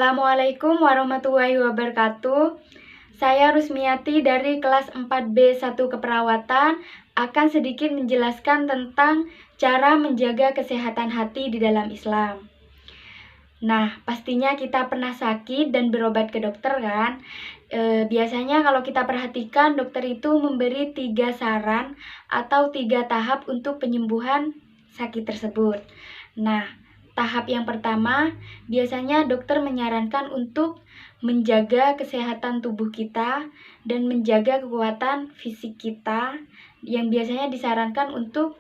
Assalamualaikum warahmatullahi wabarakatuh. Saya Rusmiati dari kelas 4B1 Keperawatan akan sedikit menjelaskan tentang cara menjaga kesehatan hati di dalam Islam. Nah, pastinya kita pernah sakit dan berobat ke dokter kan? Biasanya kalau kita perhatikan dokter itu memberi 3 saran atau 3 tahap untuk penyembuhan sakit tersebut. Nah, tahap yang pertama, biasanya dokter menyarankan untuk menjaga kesehatan tubuh kita dan menjaga kekuatan fisik kita, yang biasanya disarankan untuk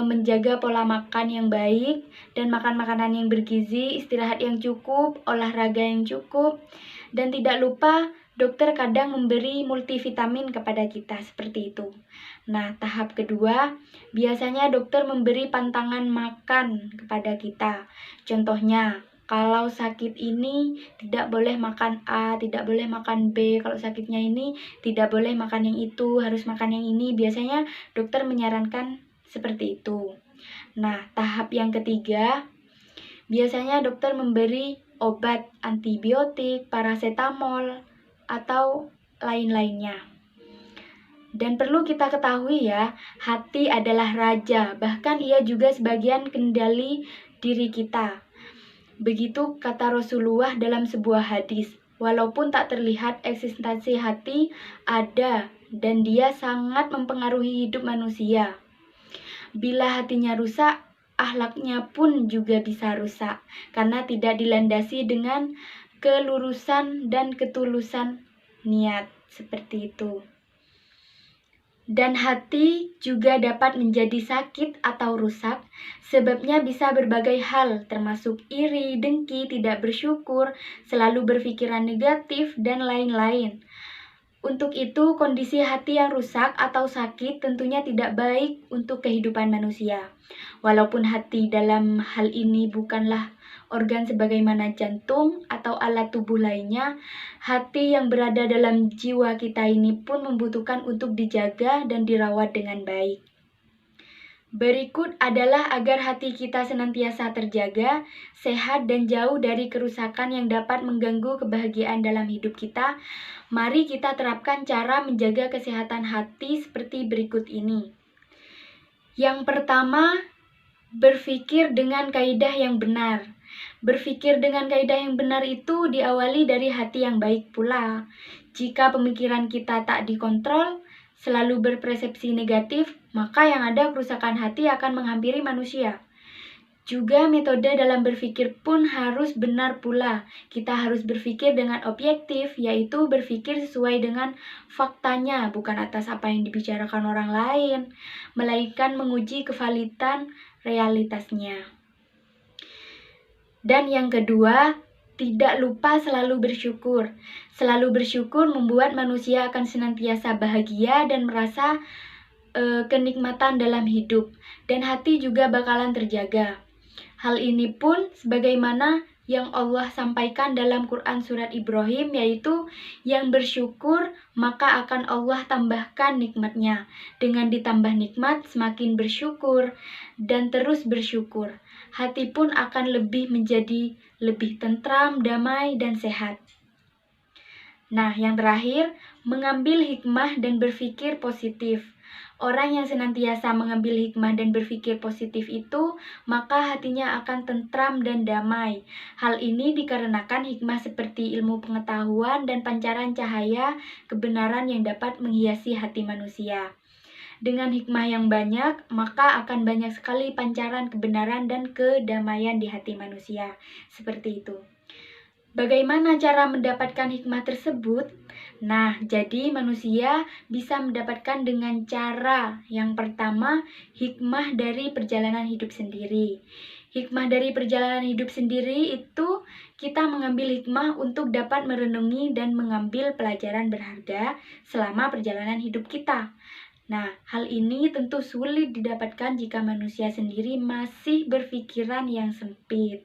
menjaga pola makan yang baik dan makan makanan yang bergizi, istirahat yang cukup, olahraga yang cukup, dan tidak lupa dokter kadang memberi multivitamin kepada kita seperti itu. Nah, tahap kedua, biasanya dokter memberi pantangan makan kepada kita. Contohnya, kalau sakit ini tidak boleh makan A, tidak boleh makan B. Kalau sakitnya ini tidak boleh makan yang itu, harus makan yang ini. Biasanya dokter menyarankan seperti itu. Nah, tahap yang ketiga, biasanya dokter memberi obat antibiotik, parasetamol, atau lain-lainnya. Dan perlu kita ketahui ya, hati adalah raja, bahkan ia juga sebagian kendali diri kita. Begitu kata Rasulullah dalam sebuah hadis, walaupun tak terlihat eksistensi hati ada dan dia sangat mempengaruhi hidup manusia. Bila hatinya rusak, akhlaknya pun juga bisa rusak, karena tidak dilandasi dengan kelurusan dan ketulusan niat, seperti itu. Dan hati juga dapat menjadi sakit atau rusak, sebabnya bisa berbagai hal, termasuk iri, dengki, tidak bersyukur, selalu berpikiran negatif, dan lain-lain. Untuk itu, kondisi hati yang rusak atau sakit tentunya tidak baik untuk kehidupan manusia. Walaupun hati dalam hal ini bukanlah organ sebagaimana jantung atau alat tubuh lainnya, hati yang berada dalam jiwa kita ini pun membutuhkan untuk dijaga dan dirawat dengan baik. Berikut adalah agar hati kita senantiasa terjaga, sehat, dan jauh dari kerusakan yang dapat mengganggu kebahagiaan dalam hidup kita. Mari kita terapkan cara menjaga kesehatan hati seperti berikut ini. Yang pertama, berpikir dengan kaidah yang benar. Berpikir dengan kaidah yang benar itu diawali dari hati yang baik pula. Jika pemikiran kita tak dikontrol, selalu berpersepsi negatif, maka yang ada kerusakan hati akan menghampiri manusia. Juga metode dalam berpikir pun harus benar pula. Kita harus berpikir dengan objektif, yaitu berpikir sesuai dengan faktanya, bukan atas apa yang dibicarakan orang lain, melainkan menguji kevalidan realitasnya. Dan yang kedua, tidak lupa selalu bersyukur. Selalu bersyukur membuat manusia akan senantiasa bahagia dan merasa kenikmatan dalam hidup. Dan hati juga bakalan terjaga. Hal ini pun sebagaimana yang Allah sampaikan dalam Quran surat Ibrahim, yaitu yang bersyukur maka akan Allah tambahkan nikmatnya. Dengan ditambah nikmat semakin bersyukur dan terus bersyukur. Hati pun akan menjadi lebih tentram, damai, dan sehat. Nah, yang terakhir, mengambil hikmah dan berpikir positif. Orang yang senantiasa mengambil hikmah dan berpikir positif itu, maka hatinya akan tentram dan damai. Hal ini dikarenakan hikmah seperti ilmu pengetahuan dan pancaran cahaya kebenaran yang dapat menghiasi hati manusia. Dengan hikmah yang banyak, maka akan banyak sekali pancaran kebenaran dan kedamaian di hati manusia. Seperti itu. Bagaimana cara mendapatkan hikmah tersebut? Nah, jadi manusia bisa mendapatkan dengan cara yang pertama, hikmah dari perjalanan hidup sendiri. Hikmah dari perjalanan hidup sendiri itu kita mengambil hikmah untuk dapat merenungi dan mengambil pelajaran berharga selama perjalanan hidup kita. Nah, hal ini tentu sulit didapatkan jika manusia sendiri masih berpikiran yang sempit.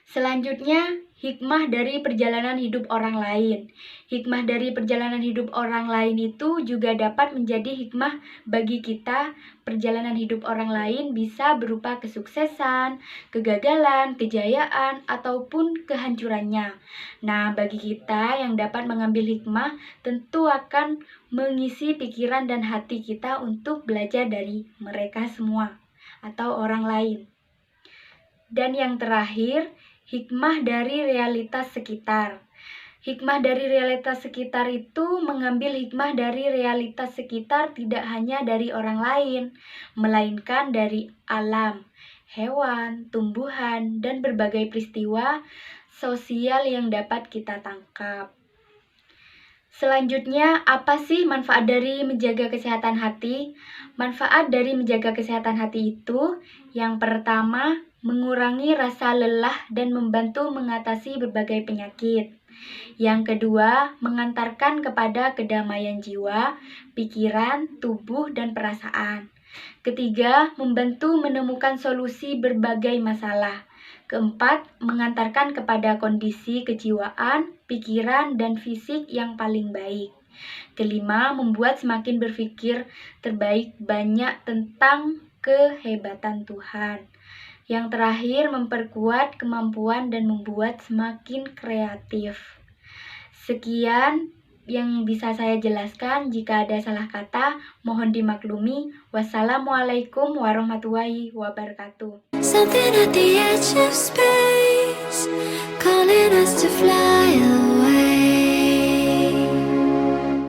Selanjutnya, hikmah dari perjalanan hidup orang lain. Hikmah dari perjalanan hidup orang lain itu juga dapat menjadi hikmah bagi kita. Perjalanan hidup orang lain bisa berupa kesuksesan, kegagalan, kejayaan, ataupun kehancurannya. Nah, bagi kita yang dapat mengambil hikmah, tentu akan mengisi pikiran dan hati kita untuk belajar dari mereka semua atau orang lain. Dan yang terakhir, hikmah dari realitas sekitar. Hikmah dari realitas sekitar itu mengambil hikmah dari realitas sekitar tidak hanya dari orang lain, melainkan dari alam, hewan, tumbuhan, dan berbagai peristiwa sosial yang dapat kita tangkap. Selanjutnya, apa sih manfaat dari menjaga kesehatan hati? Manfaat dari menjaga kesehatan hati itu, yang pertama, mengurangi rasa lelah dan membantu mengatasi berbagai penyakit. Yang kedua, mengantarkan kepada kedamaian jiwa, pikiran, tubuh, dan perasaan. Ketiga, membantu menemukan solusi berbagai masalah. Keempat, mengantarkan kepada kondisi kejiwaan, pikiran, dan fisik yang paling baik. Kelima, membuat semakin berpikir terbaik banyak tentang kehebatan Tuhan. Yang terakhir, memperkuat kemampuan dan membuat semakin kreatif. Sekian yang bisa saya jelaskan. Jika ada salah kata, mohon dimaklumi. Wassalamualaikum warahmatullahi wabarakatuh. Something at the edge of space, calling us to fly away.